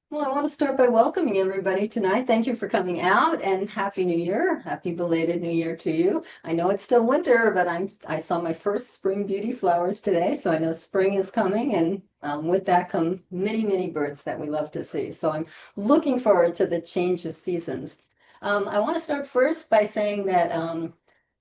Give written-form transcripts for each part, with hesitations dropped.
Well, I want to start by welcoming everybody tonight. Thank you for coming out and Happy New Year. Happy belated New Year to you. I know it's still winter, but I saw my first spring beauty flowers today, so I know spring is coming, and with that come many, many birds that we love to see. So I'm looking forward to the change of seasons. I want to start first by saying that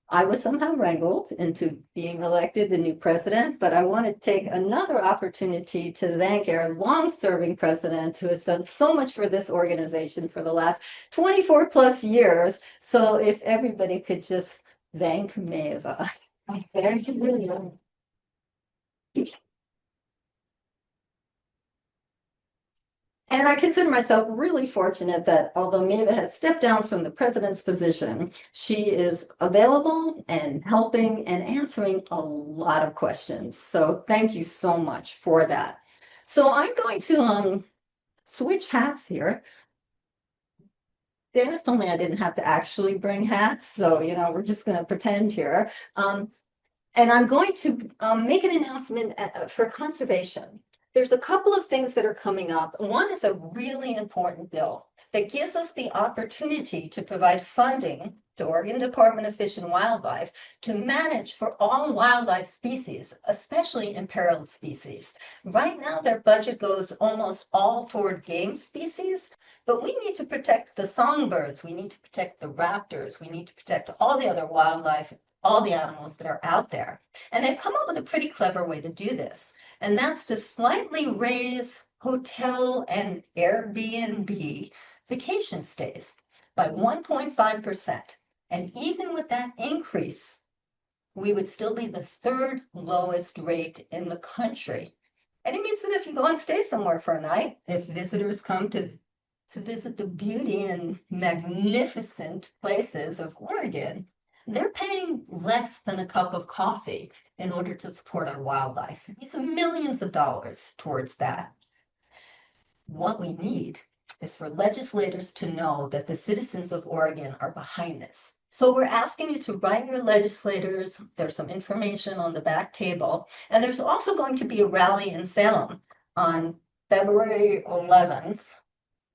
I was somehow wrangled into being elected the new president, but I want to take another opportunity to thank our long-serving president who has done so much for this organization for the last 24 plus years. So if everybody could just thank Maeva. Thank you. And I consider myself really fortunate that although Maeva has stepped down from the president's position, she is available and helping and answering a lot of questions. So thank you so much for that. So I'm going to switch hats here. Dennis told me I didn't have to actually bring hats, so we're just going to pretend here. And I'm going to make an announcement for conservation. There's a couple of things that are coming up. One is a really important bill that gives us the opportunity to provide funding to Oregon Department of Fish and Wildlife to manage for all wildlife species, especially imperiled species. Right now, their budget goes almost all toward game species, but we need to protect the songbirds, we need to protect the raptors, we need to protect all the other wildlife, all the animals that are out there. And they've come up with a pretty clever way to do this. And that's to slightly raise hotel and Airbnb vacation stays by 1.5%. And even with that increase, we would still be the third lowest rate in the country. And it means that if you go and stay somewhere for a night, if visitors come to visit the beauty and magnificent places of Oregon, they're paying less than a cup of coffee in order to support our wildlife. It's millions of dollars towards that. What we need is for legislators to know that the citizens of Oregon are behind this. So we're asking you to write your legislators. There's some information on the back table. And there's also going to be a rally in Salem on February 11th.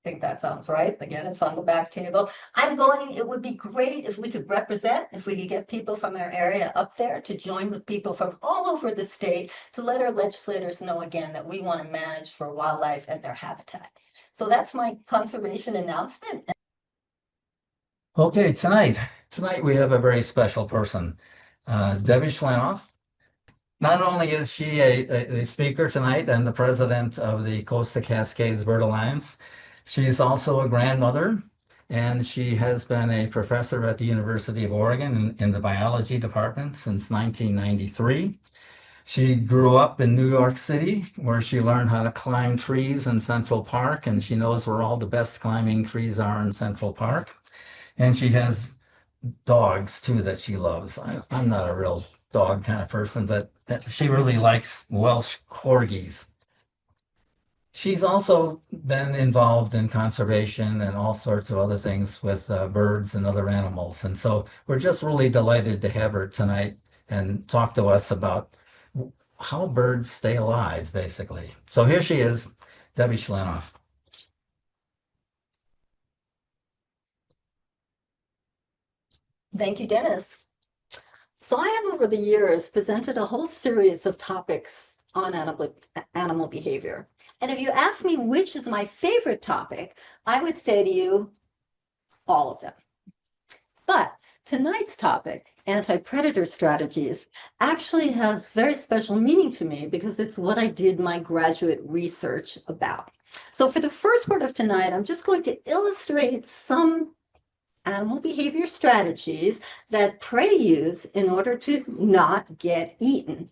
I think that sounds right. Again, it's on the back table. It would be great if we could represent, if we could get people from our area up there to join with people from all over the state to let our legislators know again that we want to manage for wildlife and their habitat. So that's my conservation announcement. Okay, tonight we have a very special person, Debbie Schlenoff. Not only is she a speaker tonight and the president of the Coast to Cascades Bird Alliance, she's also a grandmother, and she has been a professor at the University of Oregon in the biology department since 1993. She grew up in New York City, where she learned how to climb trees in Central Park, and she knows where all the best climbing trees are in Central Park. And she has dogs too that she loves. I'm not a real dog kind of person, but she really likes Welsh corgis. She's also been involved in conservation and all sorts of other things with birds and other animals. And so we're just really delighted to have her tonight and talk to us about how birds stay alive, basically. So here she is, Debbie Schlenoff. Thank you, Dennis. So I have over the years presented a whole series of topics on animal behavior. And if you ask me which is my favorite topic, I would say to you, all of them. But tonight's topic, anti-predator strategies, actually has very special meaning to me because it's what I did my graduate research about. So for the first part of tonight, I'm just going to illustrate some animal behavior strategies that prey use in order to not get eaten.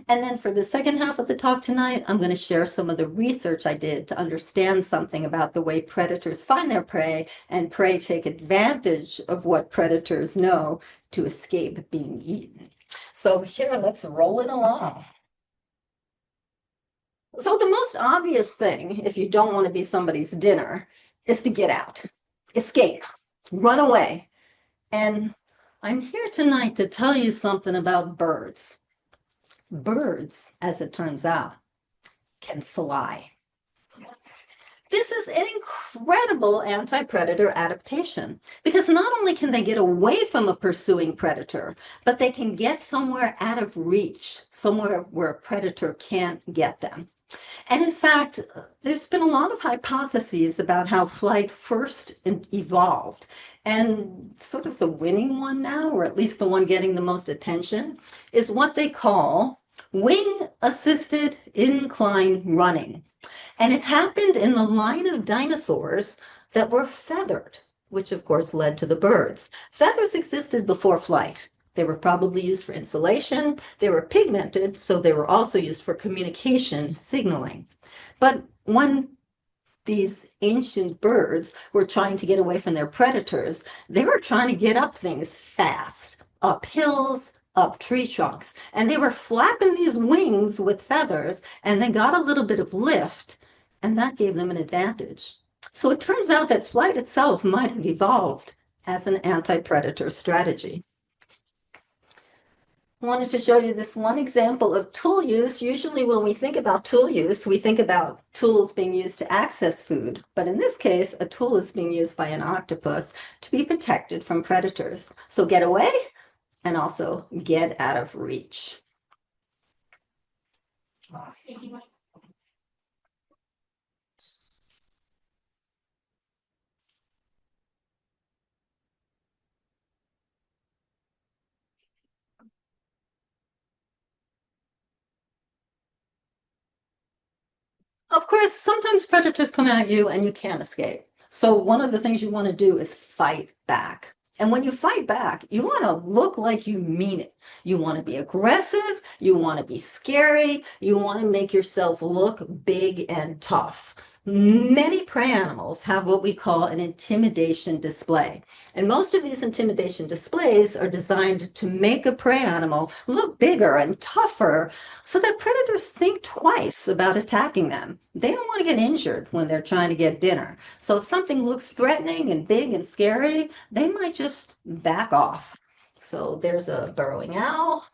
And then for the second half of the talk tonight, I'm going to share some of the research I did to understand something about the way predators find their prey and prey take advantage of what predators know to escape being eaten. So here, let's roll it along. So the most obvious thing, if you don't want to be somebody's dinner, is to get out, escape, run away. And I'm here tonight to tell you something about birds. Birds, as it turns out, can fly. This is an incredible anti-predator adaptation because not only can they get away from a pursuing predator, but they can get somewhere out of reach, somewhere where a predator can't get them. And in fact, there's been a lot of hypotheses about how flight first evolved. And sort of the winning one now, or at least the one getting the most attention, is what they call wing-assisted incline running. And it happened in the line of dinosaurs that were feathered, which of course led to the birds. Feathers existed before flight. They were probably used for insulation. They were pigmented, so they were also used for communication signaling. But when these ancient birds were trying to get away from their predators, they were trying to get up things fast, up hills, up tree trunks, and they were flapping these wings with feathers, and they got a little bit of lift, and that gave them an advantage. So it turns out that flight itself might have evolved as an anti-predator strategy. I wanted to show you this one example of tool use. Usually when we think about tool use, we think about tools being used to access food. But in this case, a tool is being used by an octopus to be protected from predators. So get away and also get out of reach. Of course, sometimes predators come at you and you can't escape. So one of the things you want to do is fight back. And when you fight back, you want to look like you mean it. You want to be aggressive, you want to be scary, you want to make yourself look big and tough. Many prey animals have what we call an intimidation display. And most of these intimidation displays are designed to make a prey animal look bigger and tougher so that predators think twice about attacking them. They don't want to get injured when they're trying to get dinner. So if something looks threatening and big and scary, they might just back off. So there's a burrowing owl,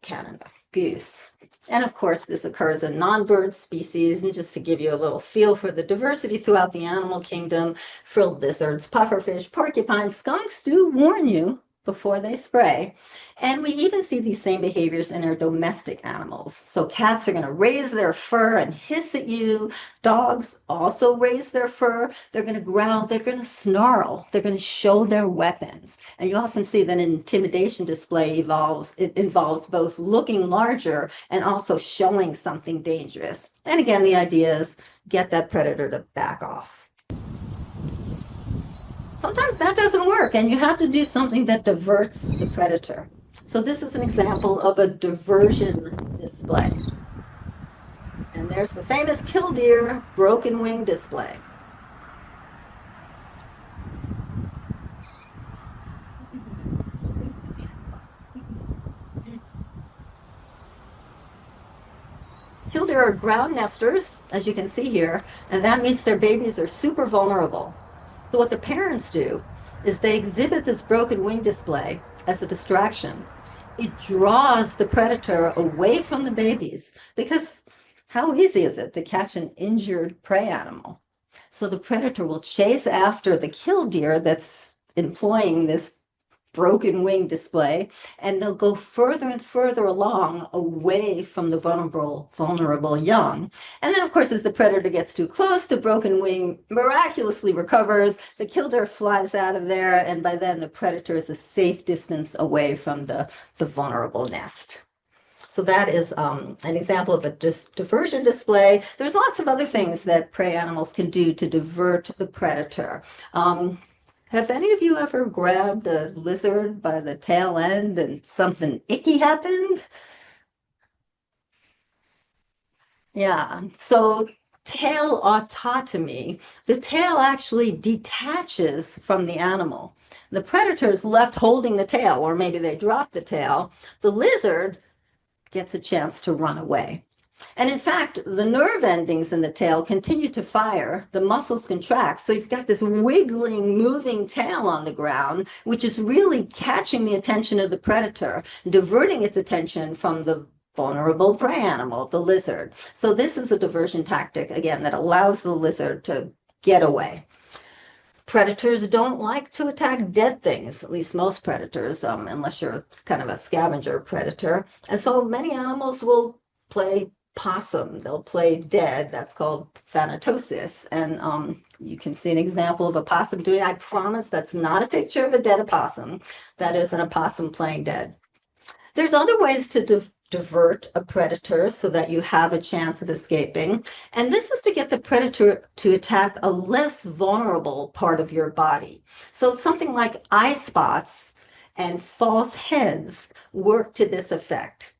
cat and a goose. And of course, this occurs in non-bird species. And just to give you a little feel for the diversity throughout the animal kingdom, frilled lizards, pufferfish, porcupines, skunks do warn you before they spray. And we even see these same behaviors in our domestic animals. So cats are going to raise their fur and hiss at you. Dogs also raise their fur. They're going to growl. They're going to snarl. They're going to show their weapons. And you often see that an intimidation display involves both looking larger and also showing something dangerous. And again, the idea is get that predator to back off. Sometimes that doesn't work, and you have to do something that diverts the predator. So this is an example of a diversion display. And there's the famous killdeer broken wing display. Killdeer are ground nesters, as you can see here, and that means their babies are super vulnerable. So what the parents do is they exhibit this broken wing display as a distraction. It draws the predator away from the babies because how easy is it to catch an injured prey animal? So the predator will chase after the killdeer that's employing this broken wing display, and they'll go further and further along away from the vulnerable young. And then, of course, as the predator gets too close, the broken wing miraculously recovers, the killdeer flies out of there, and by then the predator is a safe distance away from the vulnerable nest. So that is an example of a diversion display. There's lots of other things that prey animals can do to divert the predator. Have any of you ever grabbed a lizard by the tail end and something icky happened? Yeah, so tail autotomy, the tail actually detaches from the animal. The predator is left holding the tail, or maybe they drop the tail. The lizard gets a chance to run away. And in fact, the nerve endings in the tail continue to fire, the muscles contract, so you've got this wiggling, moving tail on the ground, which is really catching the attention of the predator, diverting its attention from the vulnerable prey animal, the lizard. So this is a diversion tactic, again, that allows the lizard to get away. Predators don't like to attack dead things, at least most predators, unless you're kind of a scavenger predator. And so many animals will play possum. They'll play dead. That's called thanatosis. And you can see an example of a possum doing. I promise that's not a picture of a dead opossum. That is an opossum playing dead. There's other ways to divert a predator so that you have a chance of escaping. And this is to get the predator to attack a less vulnerable part of your body. So something like eye spots and false heads work to this effect.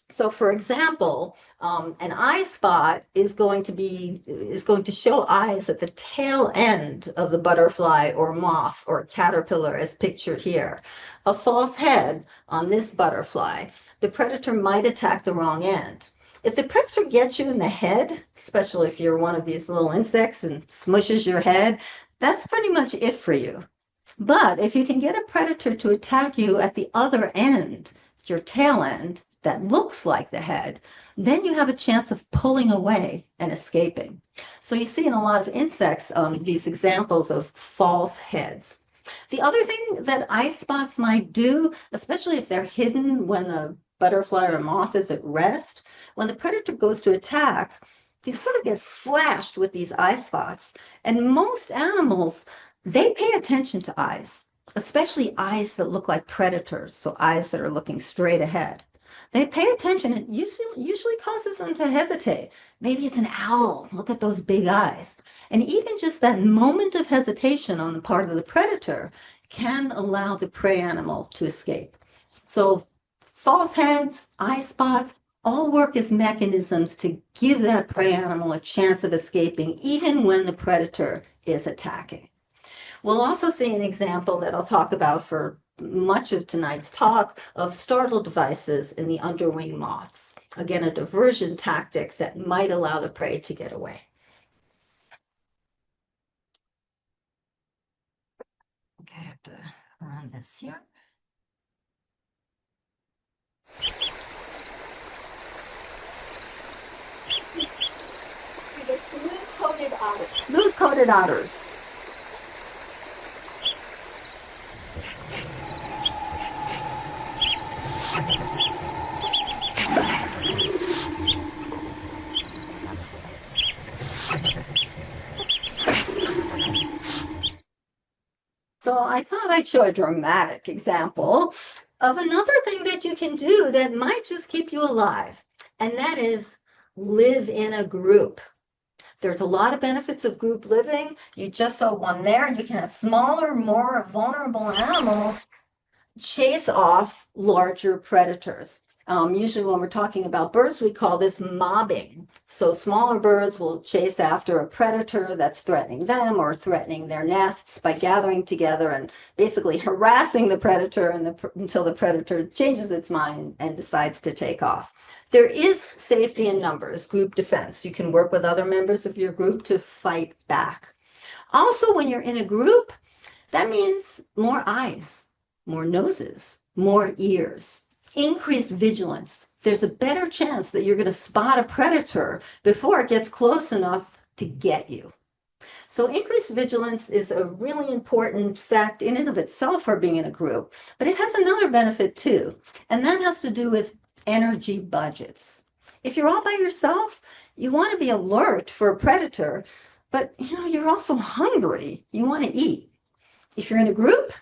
So for example, an eye spot is going to show eyes at the tail end of the butterfly or moth or caterpillar as pictured here. A false head on this butterfly, the predator might attack the wrong end. If the predator gets you in the head, especially if you're one of these little insects and smushes your head, that's pretty much it for you. But if you can get a predator to attack you at the other end, your tail end, that looks like the head, then you have a chance of pulling away and escaping. So you see in a lot of insects these examples of false heads. The other thing that eye spots might do, especially if they're hidden when the butterfly or moth is at rest, when the predator goes to attack, they sort of get flashed with these eye spots. And most animals, they pay attention to eyes, especially eyes that look like predators, so eyes that are looking straight ahead. They pay attention. It usually causes them to hesitate. Maybe it's an owl. Look at those big eyes. And even just that moment of hesitation on the part of the predator can allow the prey animal to escape. So false heads, eye spots, all work as mechanisms to give that prey animal a chance of escaping, even when the predator is attacking. We'll also see an example that I'll talk about for much of tonight's talk of startle devices in the underwing moths. Again, a diversion tactic that might allow the prey to get away. Okay, I have to run this here. These are smooth-coated otters. Smooth-coated otters. So I thought I'd show a dramatic example of another thing that you can do that might just keep you alive, and that is live in a group. There's a lot of benefits of group living. You just saw one there. You can have smaller, more vulnerable animals chase off larger predators. Usually when we're talking about birds, we call this mobbing. So smaller birds will chase after a predator that's threatening them or threatening their nests by gathering together and basically harassing the predator until the predator changes its mind and decides to take off. There is safety in numbers, group defense. You can work with other members of your group to fight back. Also, when you're in a group, that means more eyes, more noses, more ears, increased vigilance. There's a better chance that you're going to spot a predator before it gets close enough to get you. So increased vigilance is a really important fact in and of itself for being in a group, but it has another benefit too, and that has to do with energy budgets. If you're all by yourself, you want to be alert for a predator, but you're also hungry. You want to eat. If you're in a group,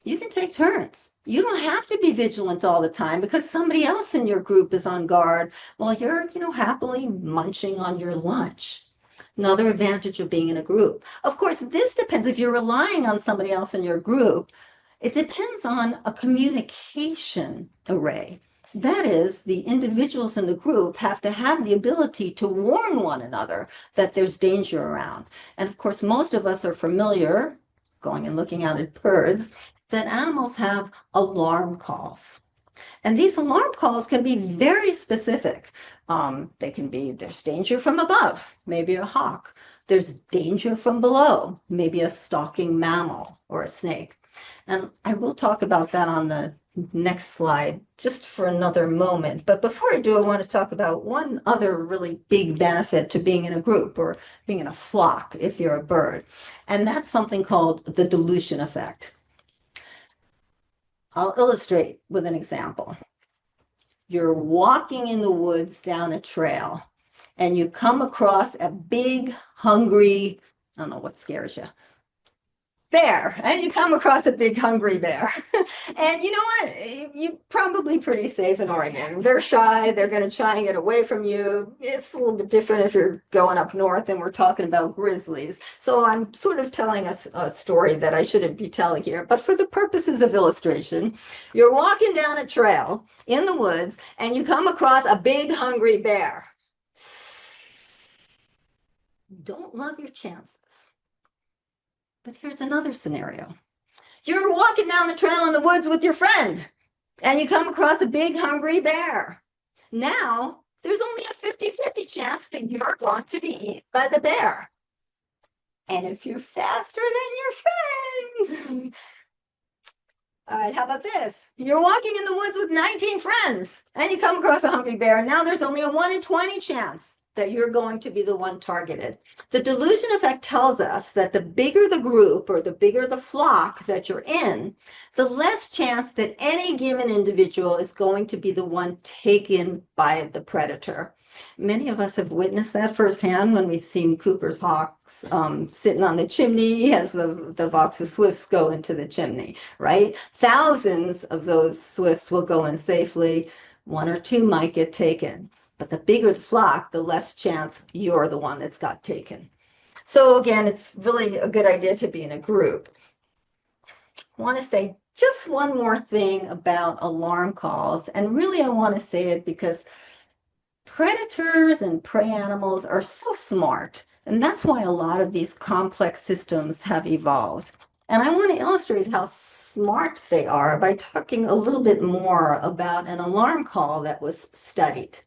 you can take turns. You don't have to be vigilant all the time because somebody else in your group is on guard while you're, happily munching on your lunch. Another advantage of being in a group. Of course, this depends if you're relying on somebody else in your group. It depends on a communication array. That is, the individuals in the group have to have the ability to warn one another that there's danger around. And of course, most of us are familiar, going and looking out at birds, that animals have alarm calls. And these alarm calls can be very specific. They can be, there's danger from above, maybe a hawk. There's danger from below, maybe a stalking mammal or a snake. And I will talk about that on the next slide just for another moment. But before I do, I want to talk about one other really big benefit to being in a group or being in a flock if you're a bird. And that's something called the dilution effect. I'll illustrate with an example. You're walking in the woods down a trail and you come across a big, hungry, I don't know what scares you, bear, and you come across a big hungry bear. And you know what? You're probably pretty safe in Oregon. They're shy. They're going to try and get away from you. It's a little bit different if you're going up north and we're talking about grizzlies. So I'm sort of telling us a story that I shouldn't be telling here. But for the purposes of illustration, you're walking down a trail in the woods and you come across a big hungry bear. Don't love your chances. But here's another scenario. You're walking down the trail in the woods with your friend, and you come across a big hungry bear. Now, there's only a 50-50 chance that you're going to be eaten by the bear. And if you're faster than your friends, all right, how about this? You're walking in the woods with 19 friends, and you come across a hungry bear. Now there's only a 1 in 20 chance that you're going to be the one targeted. The delusion effect tells us that the bigger the group or the bigger the flock that you're in, the less chance that any given individual is going to be the one taken by the predator. Many of us have witnessed that firsthand when we've seen Cooper's hawks sitting on the chimney as the Vox's swifts go into the chimney, right? Thousands of those swifts will go in safely. 1 or 2 might get taken. But the bigger the flock, the less chance you're the one that's got taken. So again, it's really a good idea to be in a group. I want to say just one more thing about alarm calls. And really, I want to say it because predators and prey animals are so smart. And that's why a lot of these complex systems have evolved. And I want to illustrate how smart they are by talking a little bit more about an alarm call that was studied.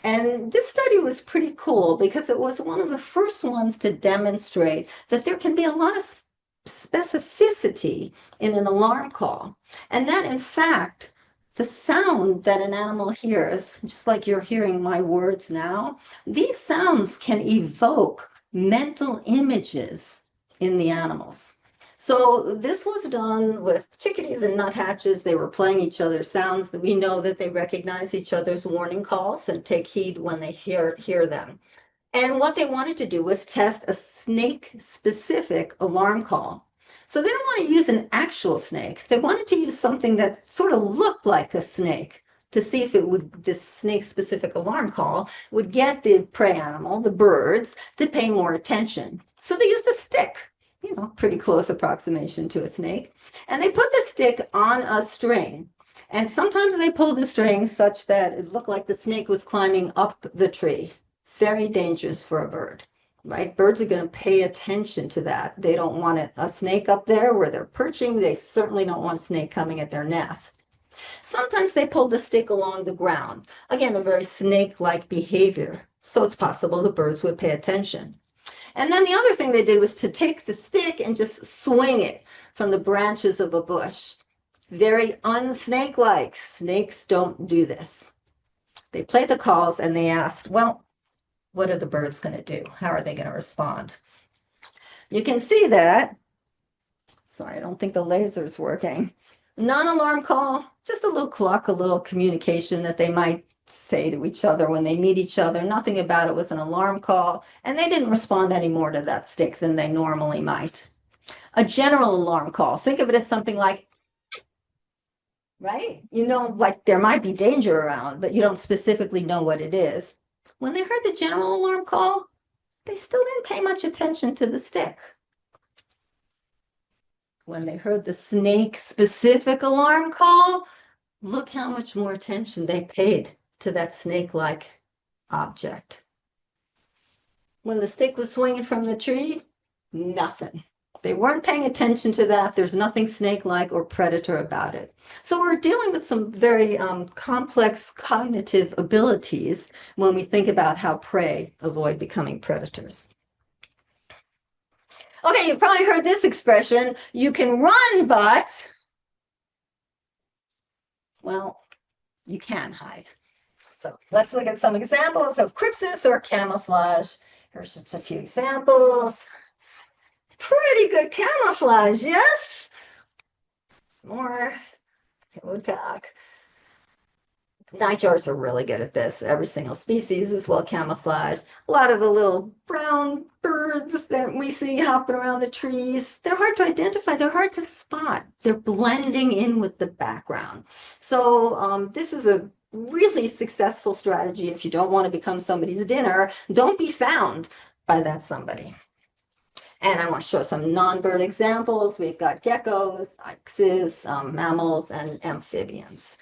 And this study was pretty cool because it was one of the first ones to demonstrate that there can be a lot of specificity in an alarm call. And that, in fact, the sound that an animal hears, just like you're hearing my words now, these sounds can evoke mental images in the animals. So this was done with chickadees and nuthatches. They were playing each other's sounds. We know that they recognize each other's warning calls and take heed when they hear them. And what they wanted to do was test a snake-specific alarm call. So they don't want to use an actual snake. They wanted to use something that sort of looked like a snake to see if it would, this snake-specific alarm call would get the prey animal, the birds, to pay more attention. So they used a stick. You know, pretty close approximation to a snake. And they put the stick on a string. And sometimes they pulled the string such that it looked like the snake was climbing up the tree. Very dangerous for a bird, right? Birds are going to pay attention to that. They don't want a snake up there where they're perching. They certainly don't want a snake coming at their nest. Sometimes they pulled the stick along the ground. Again, a very snake-like behavior. So it's possible the birds would pay attention. And then the other thing they did was to take the stick and just swing it from the branches of a bush. Very unsnake-like. Snakes don't do this. They played the calls and they asked, well, what are the birds going to do? How are they going to respond? You can see that. Sorry, I don't think the laser's working. Non-alarm call, just a little cluck, a little communication that they might say to each other when they meet each other. Nothing about it was an alarm call, and they didn't respond any more to that stick than they normally might. A general alarm call, think of it as something like, right? You know, like there might be danger around, but you don't specifically know what it is. When they heard the general alarm call, they still didn't pay much attention to the stick. When they heard the snake-specific alarm call, look how much more attention they paid to that snake-like object. When the stick was swinging from the tree, nothing. They weren't paying attention to that. There's nothing snake-like or predator about it. So we're dealing with some very complex cognitive abilities when we think about how prey avoid becoming predators. Okay, you've probably heard this expression, you can run, but Well, you can hide. So let's look at some examples of crypsis or camouflage. Here's just a few examples. Pretty good camouflage, yes? More woodcock. Nightjars are really good at this. Every single species is well camouflaged. A lot of the little brown birds that we see hopping around the trees, they're hard to identify. They're hard to spot. They're blending in with the background. So this is a really successful strategy if you don't want to become somebody's dinner. Don't be found by that somebody. And I want to show some non-bird examples. We've got geckos, ixids, mammals, and amphibians.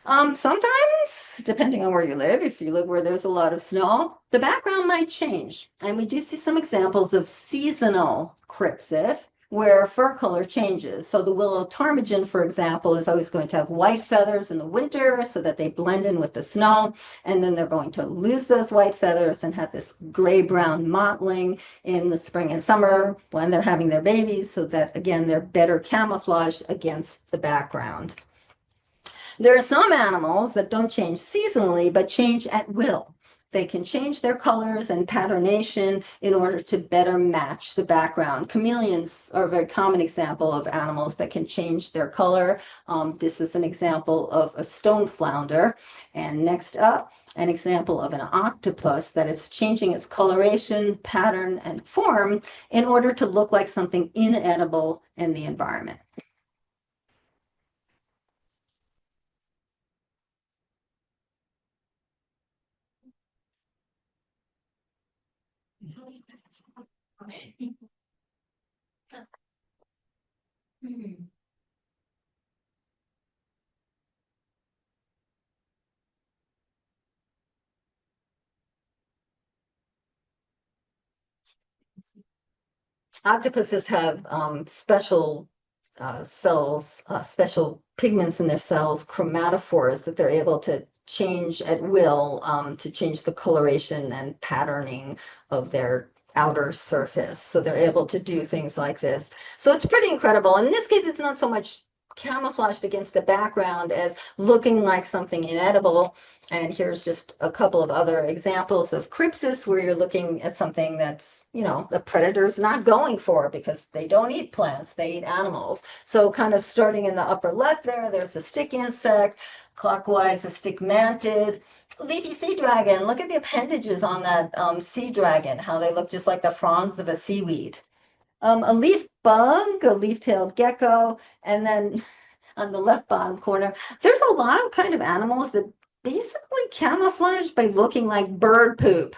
Sometimes, depending on where you live, if you live where there's a lot of snow, the background might change. And we do see some examples of seasonal crypsis where fur color changes. So the willow ptarmigan, for example, is always going to have white feathers in the winter so that they blend in with the snow. And then they're going to lose those white feathers and have this gray-brown mottling in the spring and summer when they're having their babies so that, again, they're better camouflaged against the background. There are some animals that don't change seasonally, but change at will. They can change their colors and patternation in order to better match the background. Chameleons are a very common example of animals that can change their color. This is an example of a stone flounder. And next up, an example of an octopus that is changing its coloration, pattern, and form in order to look like something inedible in the environment. Octopuses have special cells, special pigments in their cells, chromatophores that they're able to change at will to change the coloration and patterning of their outer surface. So they're able to do things like this. So it's pretty incredible. In this case, it's not so much camouflaged against the background as looking like something inedible. And here's just a couple of other examples of crypsis where you're looking at something that's, you know, the predator's not going for because they don't eat plants, they eat animals. So kind of starting in the upper left there, there's a stick insect, clockwise a stick mantid, leafy sea dragon. Look at the appendages on that sea dragon, how they look just like the fronds of a seaweed. A leaf bug, a leaf-tailed gecko, and then on the left bottom corner, there's a lot of kind of animals that basically camouflage by looking like bird poop.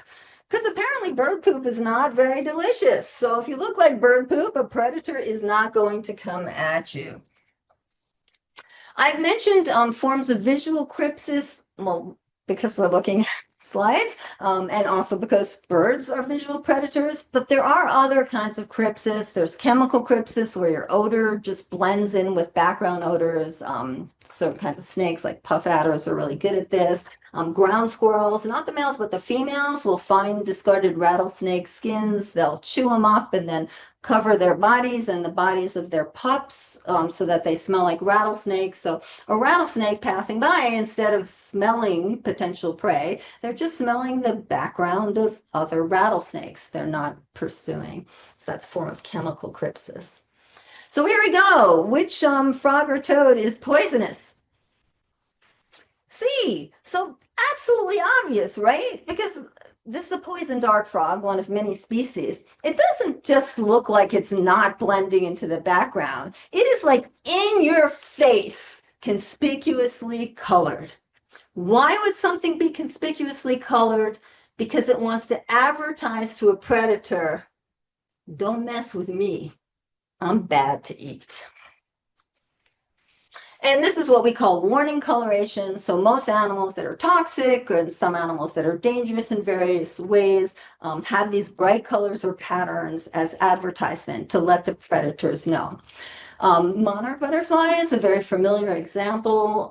Because apparently bird poop is not very delicious. So if you look like bird poop, a predator is not going to come at you. I've mentioned forms of visual crypsis, well, because we're looking at slides, and also because birds are visual predators, but there are other kinds of crypsis. There's chemical crypsis where your odor just blends in with background odors. Certain kinds of snakes like puff adders are really good at this. Ground squirrels, not the males, but the females will find discarded rattlesnake skins. They'll chew them up and then cover their bodies and the bodies of their pups so that they smell like rattlesnakes. So a rattlesnake passing by, instead of smelling potential prey, they're just smelling the background of other rattlesnakes. They're not pursuing. So that's a form of chemical crypsis. So here we go. Which frog or toad is poisonous? C. So absolutely obvious, right? Because this is a poison dart frog, one of many species. It doesn't just look like it's not blending into the background. It is like in your face, conspicuously colored. Why would something be conspicuously colored? Because it wants to advertise to a predator, don't mess with me. I'm bad to eat. And this is what we call warning coloration. So most animals that are toxic and some animals that are dangerous in various ways have these bright colors or patterns as advertisement to let the predators know. Monarch butterfly is a very familiar example.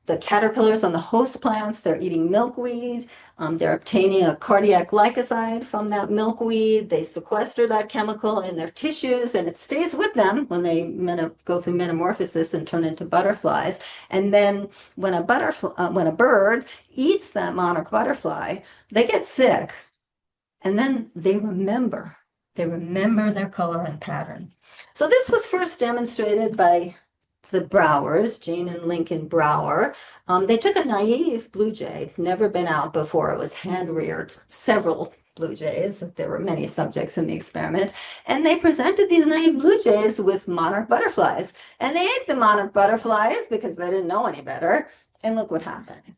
the caterpillars on the host plants, they're eating milkweed. They're obtaining a cardiac glycoside from that milkweed. They sequester that chemical in their tissues, and it stays with them when they go through metamorphosis and turn into butterflies. And then when a bird eats that monarch butterfly, they get sick, and then they remember. They remember their color and pattern. So this was first demonstrated by the Browers, Jane and Lincoln Brower. They took a naive blue jay, never been out before. It was hand-reared, several blue jays. There were many subjects in the experiment. And they presented these naive blue jays with monarch butterflies. And they ate the monarch butterflies because they didn't know any better. And look what happened.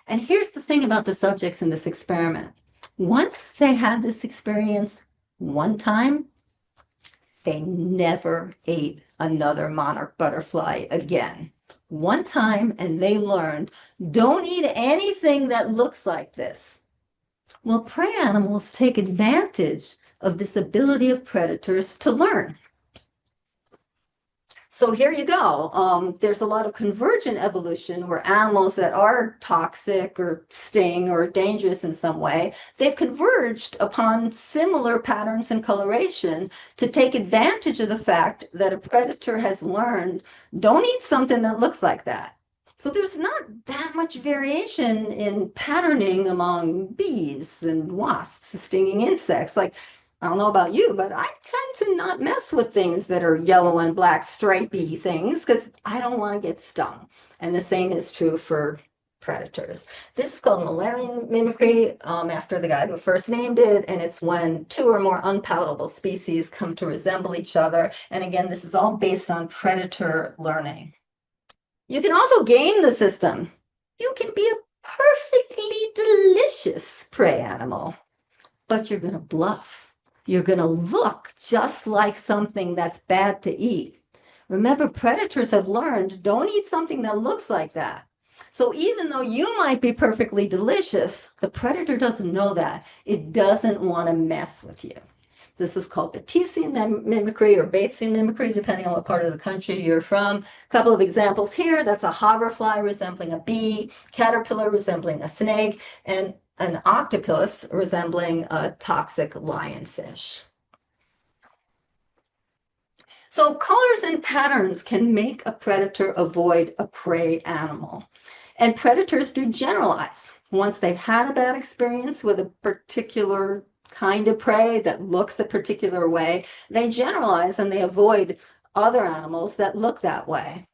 And here's the thing about the subjects in this experiment. Once they had this experience one time, they never ate another monarch butterfly again. One time, and they learned, don't eat anything that looks like this. Well, prey animals take advantage of this ability of predators to learn. So here you go. There's a lot of convergent evolution where animals that are toxic or sting or dangerous in some way, they've converged upon similar patterns and coloration to take advantage of the fact that a predator has learned, don't eat something that looks like that. So there's not that much variation in patterning among bees and wasps, stinging insects. Like, I don't know about you, but I tend to not mess with things that are yellow and black stripy things because I don't want to get stung. And the same is true for predators. This is called Mullerian mimicry, after the guy who first named it, and it's when two or more unpalatable species come to resemble each other. And again, this is all based on predator learning. You can also game the system. You can be a perfectly delicious prey animal, but you're going to bluff. You're going to look just like something that's bad to eat. Remember, predators have learned, don't eat something that looks like that. So even though you might be perfectly delicious, the predator doesn't know that. It doesn't want to mess with you. This is called Batesian mimicry or Batesian mimicry, depending on what part of the country you're from. A couple of examples here. That's a hoverfly resembling a bee, caterpillar resembling a snake, and an octopus resembling a toxic lionfish. So colors and patterns can make a predator avoid a prey animal. And predators do generalize. Once they've had a bad experience with a particular kind of prey that looks a particular way, they generalize and they avoid other animals that look that way.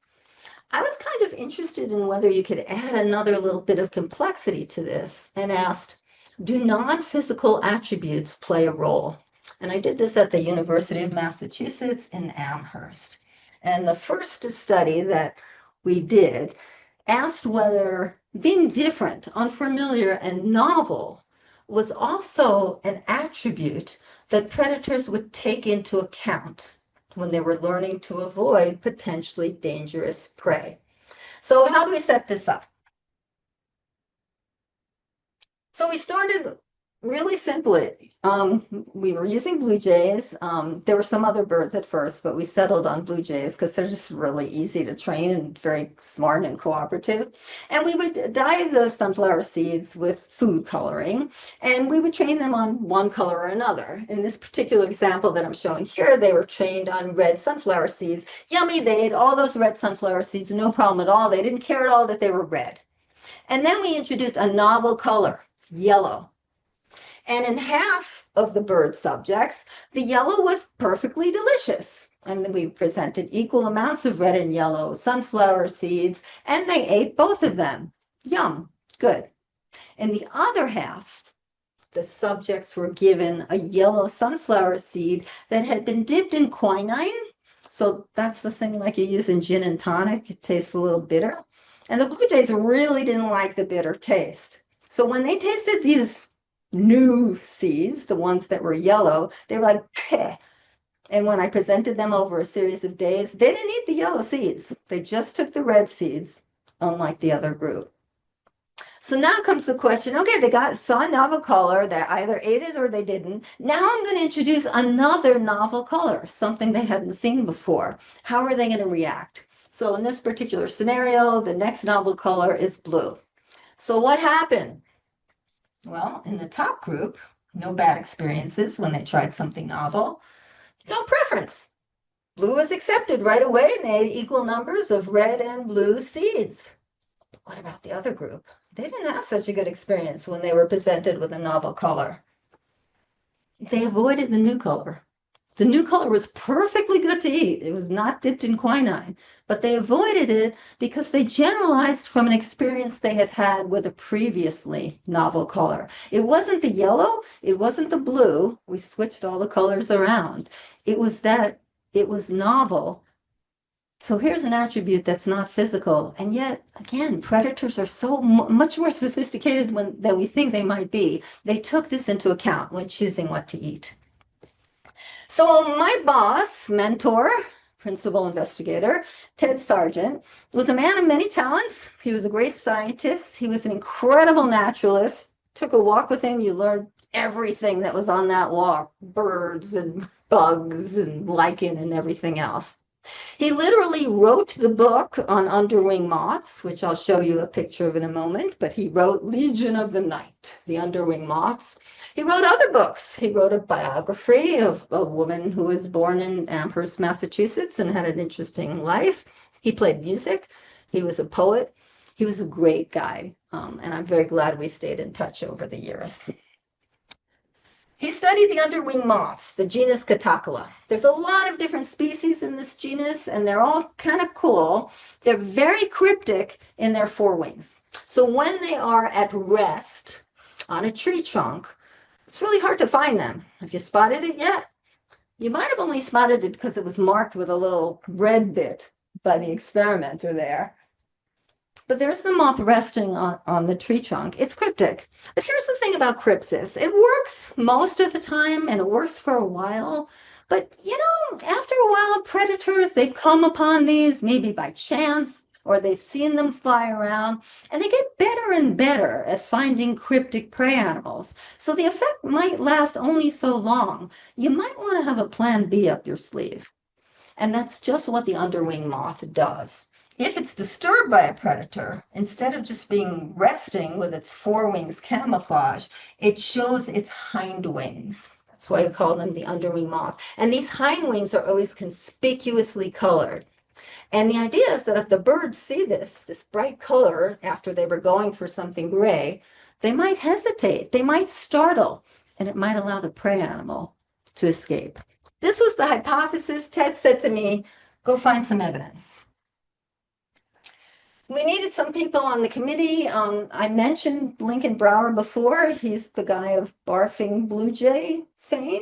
I was kind of interested in whether you could add another little bit of complexity to this and asked, do non-physical attributes play a role? And I did this at the University of Massachusetts in Amherst. And the first study that we did asked whether being different, unfamiliar, and novel was also an attribute that predators would take into account when they were learning to avoid potentially dangerous prey. So how do we set this up? So we started really simply. We were using blue jays. There were some other birds at first, but we settled on blue jays because they're just really easy to train and very smart and cooperative. And we would dye the sunflower seeds with food coloring, and we would train them on one color or another. In this particular example that I'm showing here, they were trained on red sunflower seeds. Yummy, they ate all those red sunflower seeds, no problem at all. They didn't care at all that they were red. And then we introduced a novel color, yellow. And in half of the bird subjects, the yellow was perfectly delicious. And then we presented equal amounts of red and yellow sunflower seeds, and they ate both of them. Yum, good. In the other half, the subjects were given a yellow sunflower seed that had been dipped in quinine. So that's the thing like you use in gin and tonic. It tastes a little bitter. And the blue jays really didn't like the bitter taste. So when they tasted these new seeds, the ones that were yellow, they were like, peh. And when I presented them over a series of days, they didn't eat the yellow seeds. They just took the red seeds, unlike the other group. So now comes the question, okay, they saw a novel color, they either ate it or they didn't. Now I'm going to introduce another novel color, something they hadn't seen before. How are they going to react? So in this particular scenario, the next novel color is blue. So what happened? Well, in the top group, no bad experiences when they tried something novel, no preference. Blue was accepted right away, and they had equal numbers of red and blue seeds. But what about the other group? They didn't have such a good experience when they were presented with a novel color. They avoided the new color. The new color was perfectly good to eat. It was not dipped in quinine, but they avoided it because they generalized from an experience they had had with a previously novel color. It wasn't the yellow, it wasn't the blue. We switched all the colors around. It was that it was novel. So here's an attribute that's not physical, and yet, again, predators are so much more sophisticated than we think they might be. They took this into account when choosing what to eat. So my boss, mentor, principal investigator, Ted Sargent, was a man of many talents. He was a great scientist. He was an incredible naturalist. Took a walk with him, you learned everything that was on that walk, birds and bugs and lichen and everything else. He literally wrote the book on underwing moths, which I'll show you a picture of in a moment, but he wrote Legion of the Night, the underwing moths. He wrote other books. He wrote a biography of a woman who was born in Amherst, Massachusetts, and had an interesting life. He played music. He was a poet. He was a great guy, and I'm very glad we stayed in touch over the years. He studied the underwing moths, the genus Catocala. There's a lot of different species in this genus, and they're all kind of cool. They're very cryptic in their forewings. So when they are at rest on a tree trunk, it's really hard to find them. Have you spotted it yet? You might have only spotted it because it was marked with a little red bit by the experimenter there. But there's the moth resting on the tree trunk. It's cryptic. But here's the thing about crypsis. It works most of the time, and it works for a while. But, after a while, predators, they've come upon these maybe by chance, or they've seen them fly around, and they get better and better at finding cryptic prey animals. So the effect might last only so long. You might want to have a plan B up your sleeve. And that's just what the underwing moth does. If it's disturbed by a predator, instead of just being resting with its forewings camouflage, it shows its hind wings. That's why we call them the underwing moths. And these hind wings are always conspicuously colored. And the idea is that if the birds see this bright color after they were going for something gray, they might hesitate, they might startle, and it might allow the prey animal to escape. This was the hypothesis. Ted said to me, go find some evidence. We needed some people on the committee. I mentioned Lincoln Brower before. He's the guy of barfing blue jay fame.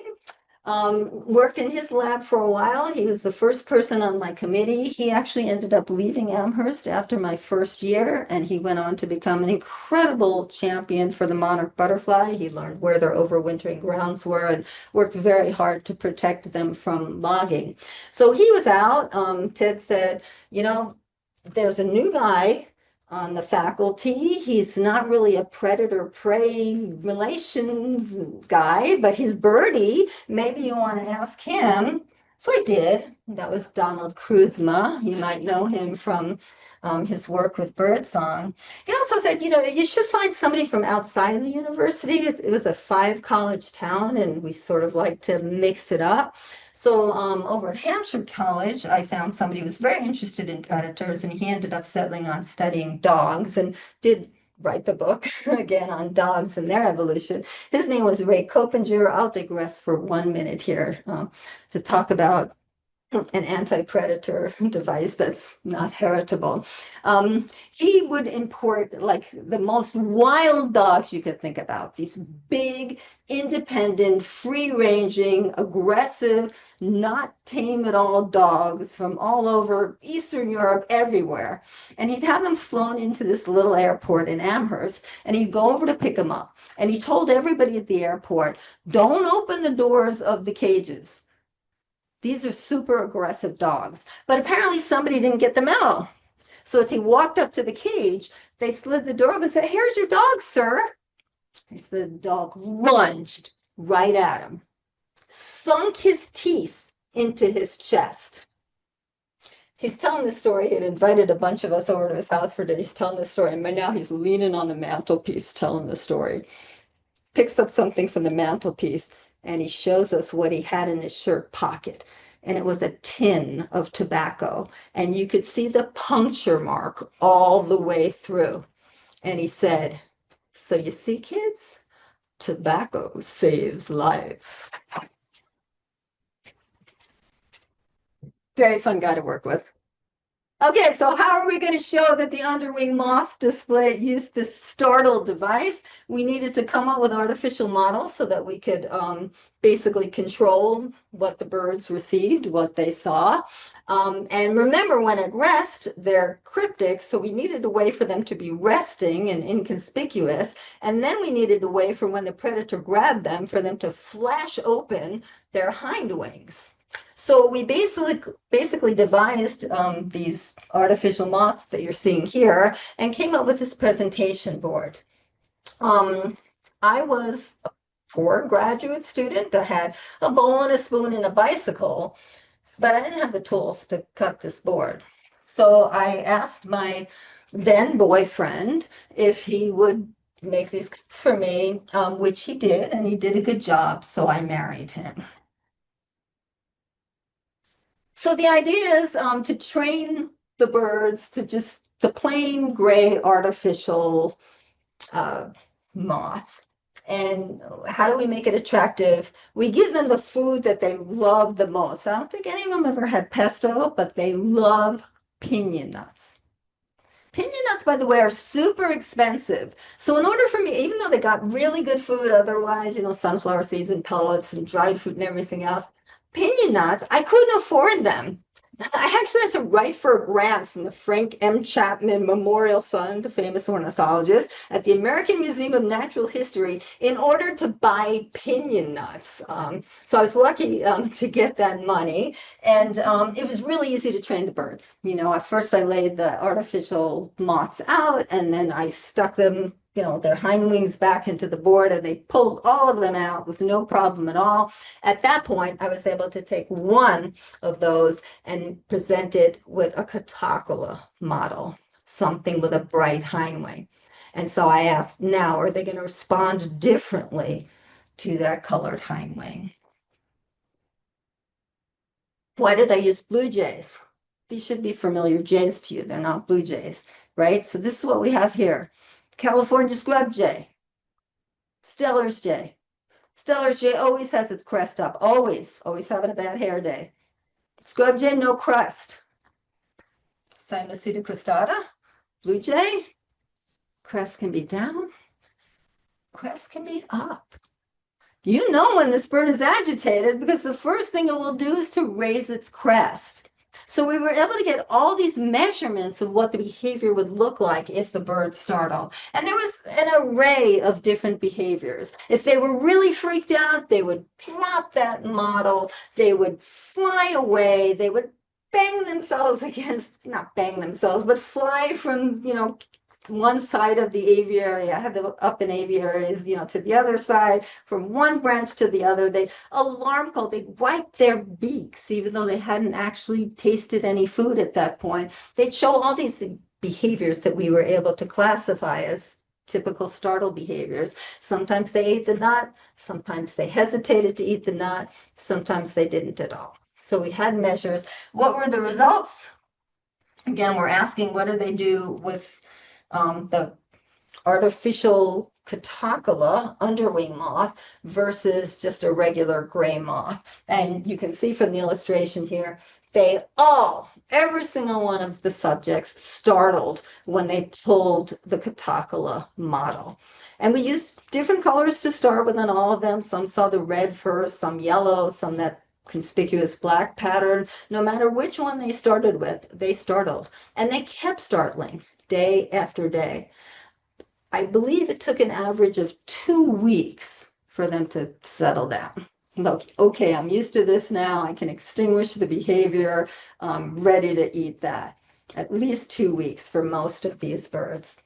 Worked in his lab for a while. He was the first person on my committee. He actually ended up leaving Amherst after my first year, and he went on to become an incredible champion for the monarch butterfly. He learned where their overwintering grounds were and worked very hard to protect them from logging. So he was out. Ted said, there's a new guy on the faculty. He's not really a predator-prey relations guy, but he's birdie. Maybe you want to ask him. So I did. That was Donald Kruzma. You might know him from his work with birdsong. He also said, you should find somebody from outside the university. It was a 5-college town, and we sort of like to mix it up. So over at Hampshire College, I found somebody who was very interested in predators, and he ended up settling on studying dogs and did write the book again on dogs and their evolution. His name was Ray Copinger. I'll digress for 1 minute here to talk about an anti-predator device that's not heritable. He would import like the most wild dogs you could think about, these big, independent, free-ranging, aggressive, not tame at all dogs from all over Eastern Europe, everywhere. And he'd have them flown into this little airport in Amherst, and he'd go over to pick them up. And he told everybody at the airport, don't open the doors of the cages. These are super aggressive dogs. But apparently somebody didn't get the memo. So as he walked up to the cage, they slid the door open and said, here's your dog, sir. So the dog lunged right at him, sunk his teeth into his chest. he's telling the story. He had invited a bunch of us over to his house for dinner. He's telling the story, and now he's leaning on the mantelpiece telling the story. Picks up something from the mantelpiece, and he shows us what he had in his shirt pocket. And it was a tin of tobacco, and you could see the puncture mark all the way through. And he said, "So you see, kids, tobacco saves lives." Very fun guy to work with. Okay, so how are we going to show that the underwing moth display used this startle device? We needed to come up with artificial models so that we could basically control what the birds received, what they saw. And remember, when at rest, they're cryptic, so we needed a way for them to be resting and inconspicuous. And then we needed a way for when the predator grabbed them, for them to flash open their hind wings. So we basically devised these artificial moths that you're seeing here and came up with this presentation board. I was a poor graduate student. I had a bowl and a spoon and a bicycle, but I didn't have the tools to cut this board. So I asked my then boyfriend if he would make these cuts for me, which he did, and he did a good job, so I married him. So the idea is to train the birds to just the plain gray artificial moth. And how do we make it attractive? We give them the food that they love the most. I don't think any of them ever had pesto, but they love piña nuts. Piña nuts, by the way, are super expensive. So in order for me, even though they got really good food otherwise, sunflower seeds and pellets and dried fruit and everything else, piña nuts, I couldn't afford them. I actually had to write for a grant from the Frank M. Chapman Memorial Fund, the famous ornithologist, at the American Museum of Natural History in order to buy piña nuts. So I was lucky to get that money. And it was really easy to train the birds. At first I laid the artificial moths out, and then I stuck them, their hind wings back into the board, and they pulled all of them out with no problem at all. At that point, I was able to take one of those and present it with a catocala model, something with a bright hind wing. And so I asked, now, are they going to respond differently to that colored hind wing? Why did I use blue jays? These should be familiar jays to you. They're not blue jays, right? So this is what we have here. California scrub jay, Steller's jay. Steller's jay always has its crest up, always having a bad hair day. Scrub jay, no crest. Cyanocida cristata, blue jay, crest can be down, crest can be up. You know when this bird is agitated because the first thing it will do is to raise its crest. So we were able to get all these measurements of what the behavior would look like if the bird startled. And there was an array of different behaviors. If they were really freaked out, they would drop that model, they would fly away, they would bang themselves against, not bang themselves, but fly from, one side of the aviary. I had them up in aviaries, to the other side, from one branch to the other. They alarm call, they'd wipe their beaks, even though they hadn't actually tasted any food at that point. They'd show all these behaviors that we were able to classify as typical startle behaviors. Sometimes they ate the nut, sometimes they hesitated to eat the nut, sometimes they didn't at all. So we had measures. What were the results? Again, we're asking, what do they do with the artificial catocala underwing moth versus just a regular gray moth. And you can see from the illustration here, every single one of the subjects startled when they pulled the catocala model. And we used different colors to start with on all of them. Some saw the red first, some yellow, some that conspicuous black pattern. No matter which one they started with, they startled. And they kept startling day after day. I believe it took an average of 2 weeks for them to settle down. Look, okay, I'm used to this now. I can extinguish the behavior. I'm ready to eat that. At least 2 weeks for most of these birds.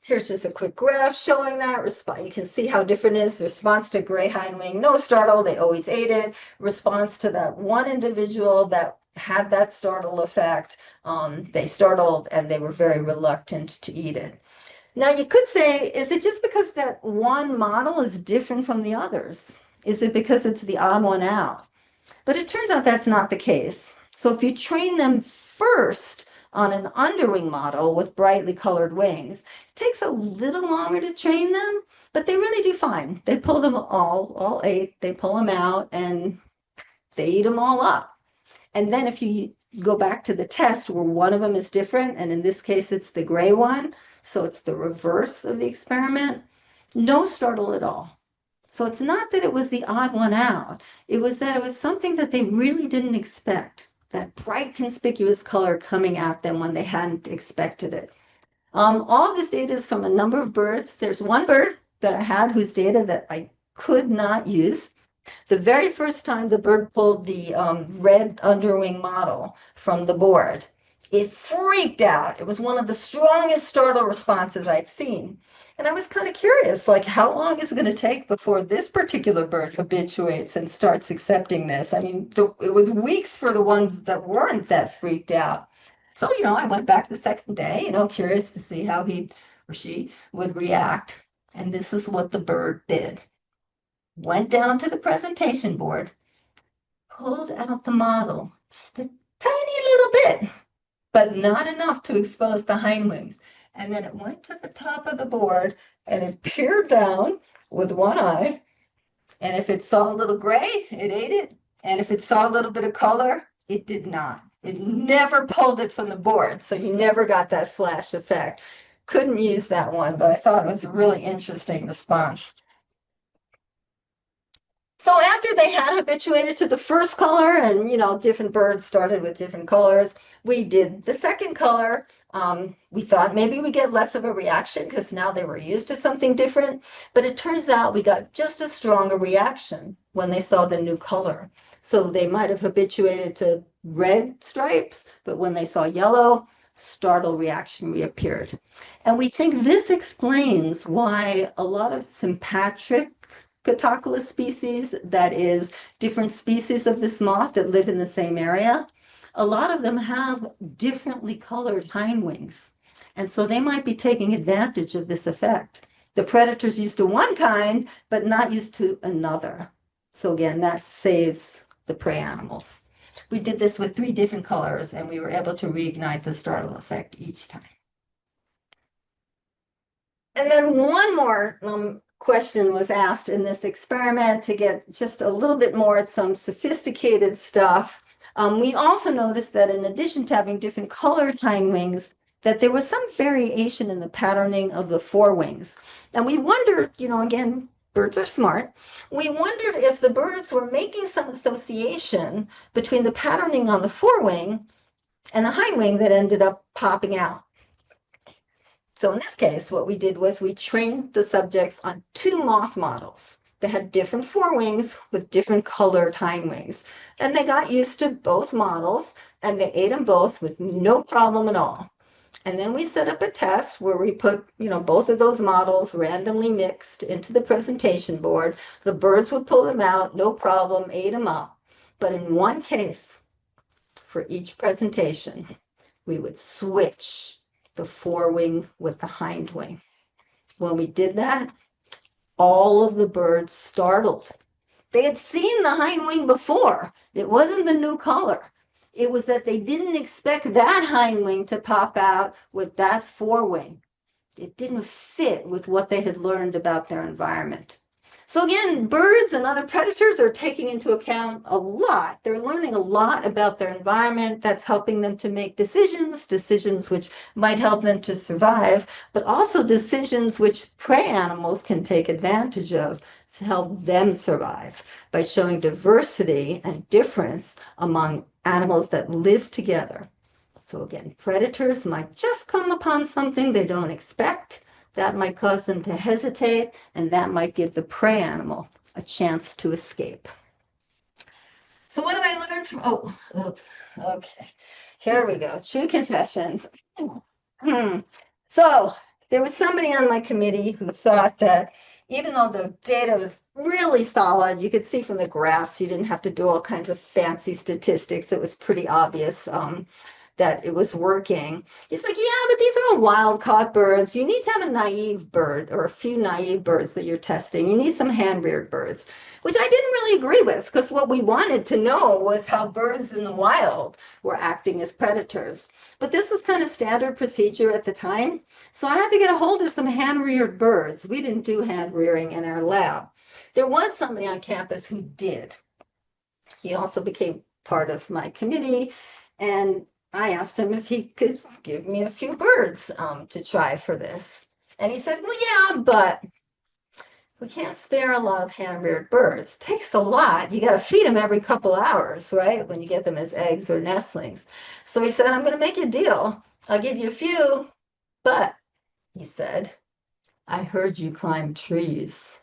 Here's just a quick graph showing that response. You can see how different it is. Response to gray hindwing, no startle, they always ate it. Response to that one individual that had that startle effect, they startled and they were very reluctant to eat it. Now you could say, is it just because that one model is different from the others? Is it because it's the odd one out? But it turns out that's not the case. So if you train them first on an underwing model with brightly colored wings, it takes a little longer to train them, but they really do fine. They pull them all eight, they pull them out and they eat them all up. And then if you go back to the test where one of them is different, and in this case it's the gray one, so it's the reverse of the experiment, no startle at all. So it's not that it was the odd one out. It was that it was something that they really didn't expect, that bright conspicuous color coming at them when they hadn't expected it. All this data is from a number of birds. There's one bird that I had whose data that I could not use. The very first time the bird pulled the red underwing model from the board, it freaked out. It was one of the strongest startle responses I'd seen. And I was kind of curious, like, how long is it going to take before this particular bird habituates and starts accepting this? I mean, it was weeks for the ones that weren't that freaked out. So, I went back the second day, curious to see how he or she would react. And this is what the bird did. Went down to the presentation board, pulled out the model, just a tiny little bit, but not enough to expose the hind wings. And then it went to the top of the board and it peered down with one eye. And if it saw a little gray, it ate it. And if it saw a little bit of color, it did not. It never pulled it from the board. So you never got that flash effect. Couldn't use that one, but I thought it was a really interesting response. So after they had habituated to the first color and, different birds started with different colors, we did the second color. We thought maybe we get less of a reaction because now they were used to something different. But it turns out we got just as strong a reaction when they saw the new color. So they might have habituated to red stripes, but when they saw yellow, startle reaction reappeared. And we think this explains why a lot of sympatric Catocalus species, that is, different species of this moth that live in the same area, a lot of them have differently colored hind wings. And so they might be taking advantage of this effect. The predator's used to one kind, but not used to another. So again, that saves the prey animals. We did this with 3 different colors, and we were able to reignite the startle effect each time. And then one more question was asked in this experiment to get just a little bit more at some sophisticated stuff. We also noticed that in addition to having different colored hind wings, that there was some variation in the patterning of the forewings. And we wondered, again, birds are smart. We wondered if the birds were making some association between the patterning on the forewing and the hind wing that ended up popping out. So in this case, what we did was we trained the subjects on 2 moth models that had different forewings with different colored hind wings. And they got used to both models and they ate them both with no problem at all. And then we set up a test where we put, both of those models randomly mixed into the presentation board. The birds would pull them out, no problem, ate them up. But in one case, for each presentation, we would switch the forewing with the hind wing. When we did that, all of the birds startled. They had seen the hind wing before. It wasn't the new color. It was that they didn't expect that hind wing to pop out with that forewing. It didn't fit with what they had learned about their environment. So again, birds and other predators are taking into account a lot. They're learning a lot about their environment. That's helping them to make decisions which might help them to survive, but also decisions which prey animals can take advantage of to help them survive by showing diversity and difference among animals that live together. So again, predators might just come upon something they don't expect. That might cause them to hesitate, and that might give the prey animal a chance to escape. So what have I learned from, oops, okay. Here we go, true confessions. So there was somebody on my committee who thought that even though the data was really solid, you could see from the graphs, you didn't have to do all kinds of fancy statistics. It was pretty obvious that it was working. He's like, yeah, but these are all wild caught birds. You need to have a naive bird or a few naive birds that you're testing. You need some hand reared birds, which I didn't really agree with because what we wanted to know was how birds in the wild were acting as predators. But this was kind of standard procedure at the time. So I had to get a hold of some hand reared birds. We didn't do hand rearing in our lab. There was somebody on campus who did. He also became part of my committee, and I asked him if he could give me a few birds to try for this. And he said, well, yeah, but we can't spare a lot of hand-reared birds. It takes a lot. You got to feed them every couple hours, right? When you get them as eggs or nestlings. So he said, I'm going to make you a deal. I'll give you a few, but he said, I heard you climb trees.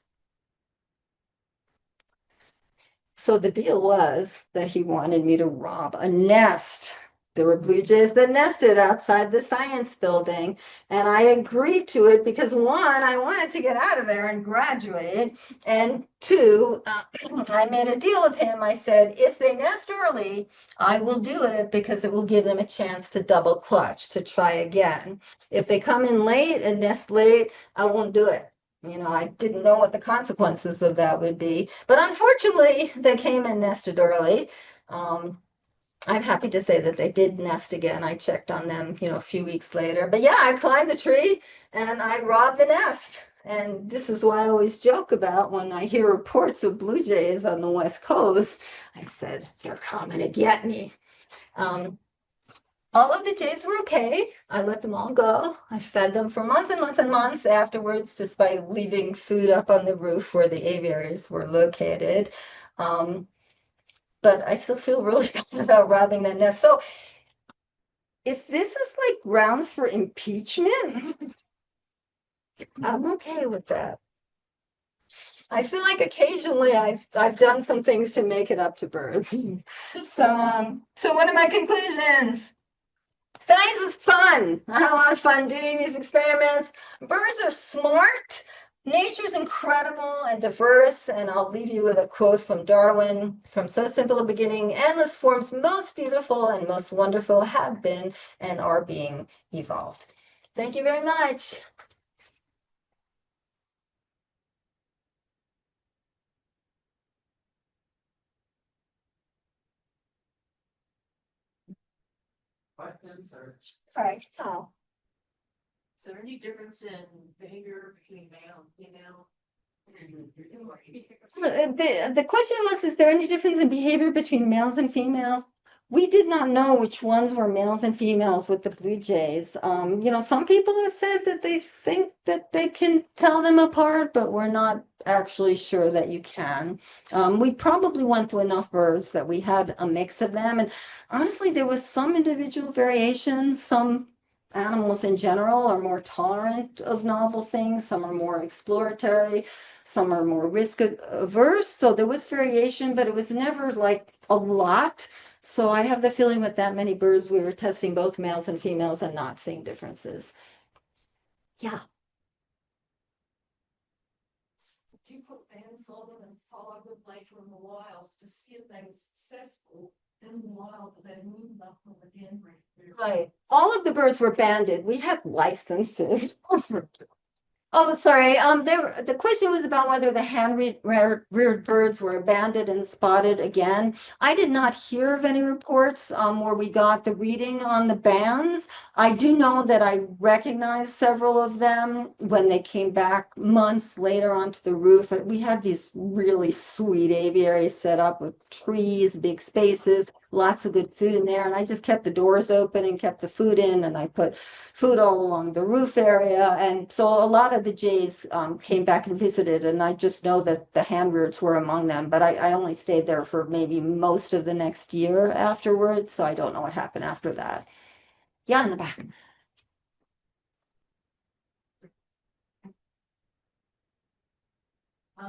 So the deal was that he wanted me to rob a nest. There were blue jays that nested outside the science building, and I agreed to it because one, I wanted to get out of there and graduate, and two, I made a deal with him. I said, if they nest early, I will do it because it will give them a chance to double clutch, to try again. If they come in late and nest late, I won't do it. I didn't know what the consequences of that would be, but unfortunately, they came and nested early. I'm happy to say that they did nest again. I checked on them, a few weeks later. But yeah, I climbed the tree and I robbed the nest. And this is why I always joke about when I hear reports of blue jays on the West Coast. I said, they're coming to get me. Um, all of the jays were okay. I let them all go. I fed them for months and months and months afterwards, just by leaving food up on the roof where the aviaries were located. But I still feel really bad about robbing that nest. So if this is like grounds for impeachment, I'm okay with that. I feel like occasionally I've done some things to make it up to birds. So what are my conclusions? Science is fun. I had a lot of fun doing these experiments. Birds are smart. Nature's incredible and diverse. And I'll leave you with a quote from Darwin: from so simple a beginning, endless forms most beautiful and most wonderful have been and are being evolved. Thank you very much. Questions or? All right. So, Is there any difference in behavior between male and female? the question was, is there any difference in behavior between males and females? We did not know which ones were males and females with the blue jays. Some people have said that they think that they can tell them apart, but we're not actually sure that you can. We probably went through enough birds that we had a mix of them. And honestly, there was some individual variation. Some animals in general are more tolerant of novel things. Some are more exploratory. Some are more risk averse. So there was variation, but it was never like a lot. So I have the feeling with that many birds, we were testing both males and females and not seeing differences. Yeah. Do you put bands on them and follow them later in the wild to see if they were successful in the wild, but they moved up from the game rate? Right. All of the birds were banded. We had licenses. Oh, sorry. The question was about whether the hand-reared birds were abandoned and spotted again. I did not hear of any reports where we got the reading on the bands. I do know that I recognized several of them when they came back months later onto the roof. We had these really sweet aviaries set up with trees, big spaces, lots of good food in there. And I just kept the doors open and kept the food in, and I put food all along the roof area. And so a lot of the jays came back and visited, and I just know that the hand-reareds were among them, but I only stayed there for maybe most of the next year afterwards, so I don't know what happened after that. Yeah, in the back. I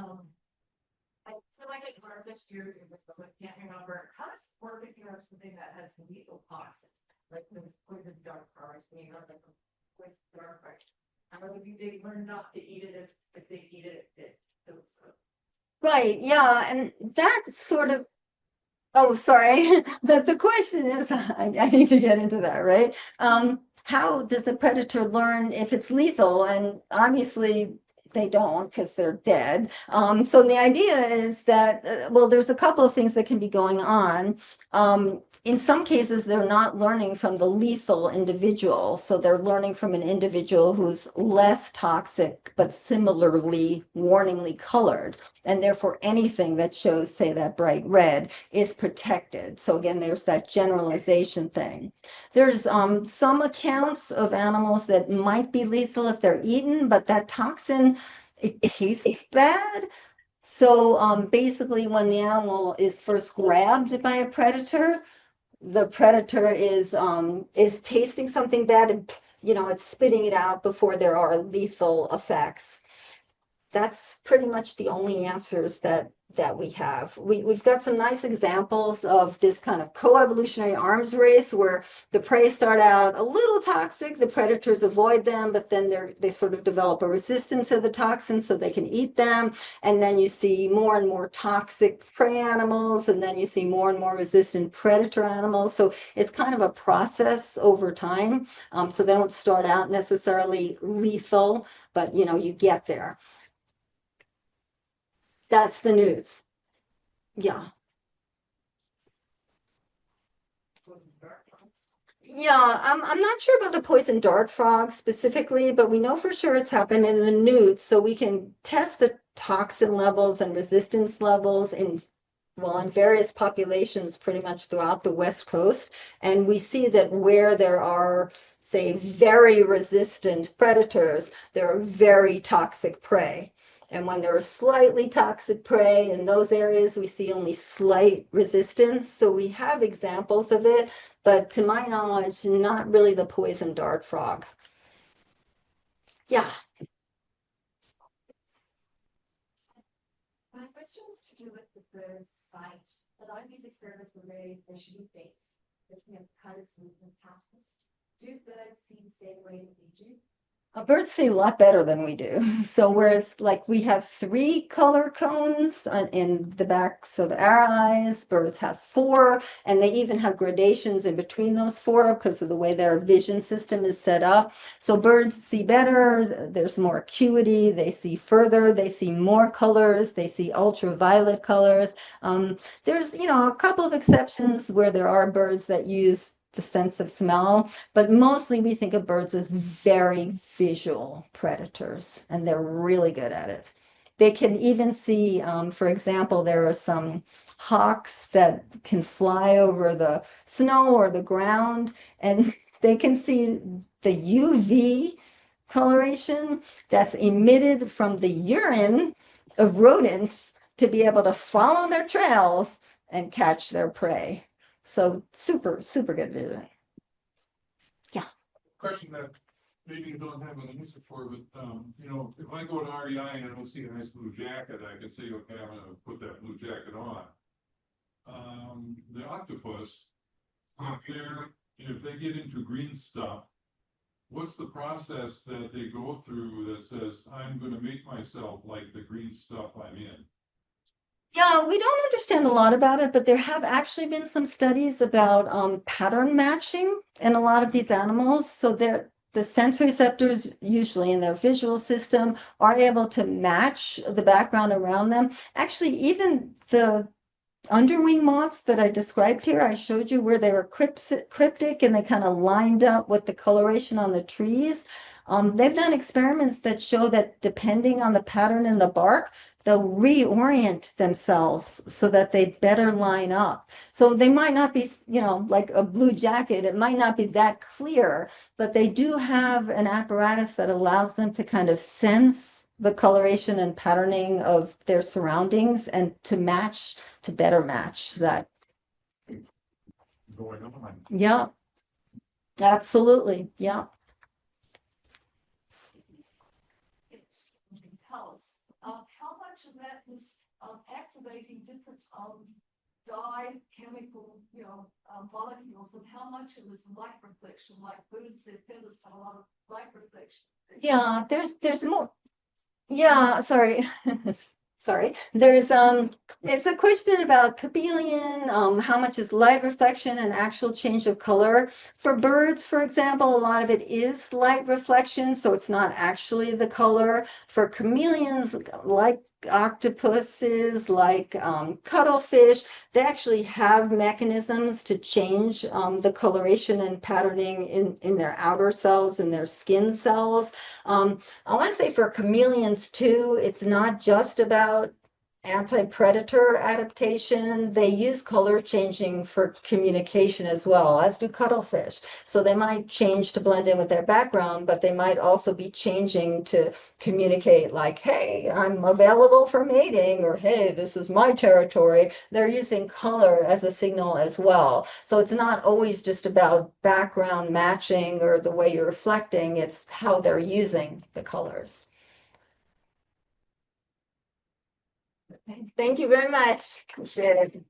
feel like I learned this year, but I can't remember. How does it work if you have something that has lethal toxin? Like with poison dart flies, like with dart flies. They learn not to eat it if they eat it, it kills them. Right, yeah, and that's sort of, oh, sorry. The question is, I need to get into that, right? How does a predator learn if it's lethal? And obviously they don't because they're dead. So the idea is that, well, there's a couple of things that can be going on. In some cases, they're not learning from the lethal individual. So they're learning from an individual who's less toxic, but similarly warningly colored. And therefore, anything that shows, say, that bright red is protected. So again, there's that generalization thing. There's some accounts of animals that might be lethal if they're eaten, but that toxin, it tastes bad. So basically, when the animal is first grabbed by a predator, the predator is tasting something bad and it's spitting it out before there are lethal effects. That's pretty much the only answers that we have. We've got some nice examples of this kind of co-evolutionary arms race where the prey start out a little toxic, the predators avoid them, but then they sort of develop a resistance to the toxins so they can eat them. And then you see more and more toxic prey animals, and then you see more and more resistant predator animals. So it's kind of a process over time. So they don't start out necessarily lethal, but you get there. That's the news. Yeah. Yeah, I'm not sure about the poison dart frog specifically, but we know for sure it's happened in the newts, so we can test the toxin levels and resistance levels in various populations pretty much throughout the West Coast. And we see that where there are, say, very resistant predators, there are very toxic prey. And when there are slightly toxic prey in those areas, we see only slight resistance. So we have examples of it, but to my knowledge, not really the poison dart frog. Yeah. My question is to do with the bird's sight. A lot of these experiments were very visually based, looking at colors, movement patterns. Do birds see the same way that we do? Birds see a lot better than we do. So whereas like we have 3 color cones in the backs of our eyes, birds have 4, and they even have gradations in between those 4 because of the way their vision system is set up. So birds see better, there's more acuity, they see further, they see more colors, they see ultraviolet colors. There's, a couple of exceptions where there are birds that use the sense of smell, but mostly we think of birds as very visual predators, and they're really good at it. They can even see, for example, there are some hawks that can fly over the snow or the ground, and they can see the UV coloration that's emitted from the urine of rodents to be able to follow their trails and catch their prey. So super, super good vision. Question that maybe you don't have an answer for, but if I go to REI and I don't see a nice blue jacket, I can say, okay, I'm gonna put that blue jacket on. The octopus, if they get into green stuff, what's the process that they go through that says, I'm gonna make myself like the green stuff I'm in? Yeah, we don't understand a lot about it, but there have actually been some studies about pattern matching in a lot of these animals. So the sensoreceptors, usually in their visual system, are able to match the background around them. Actually, even the underwing moths that I described here, I showed you where they were cryptic and they kind of lined up with the coloration on the trees. They've done experiments that show that depending on the pattern in the bark, they'll reorient themselves so that they better line up. So they might not be, like a blue jacket, it might not be that clear, but they do have an apparatus that allows them to kind of sense the coloration and patterning of their surroundings and to better match that. Going on. Yeah, absolutely. Yeah. Tell us, how much of that is activating different dye chemical, molecules, and how much of this light reflection, like birds, their feathers have a lot of light reflection. Yeah, there's more. Yeah, sorry. Sorry. It's a question about chameleon, how much is light reflection and actual change of color. For birds, for example, a lot of it is light reflection, so it's not actually the color. For chameleons, like octopuses, like cuttlefish, they actually have mechanisms to change the coloration and patterning in their outer cells, in their skin cells. I want to say for chameleons too, it's not just about anti-predator adaptation. They use color changing for communication as well, as do cuttlefish. So they might change to blend in with their background, but they might also be changing to communicate like, hey, I'm available for mating, or hey, this is my territory. They're using color as a signal as well. So it's not always just about background matching or the way you're reflecting, it's how they're using the colors. Thank you very much. Appreciate it.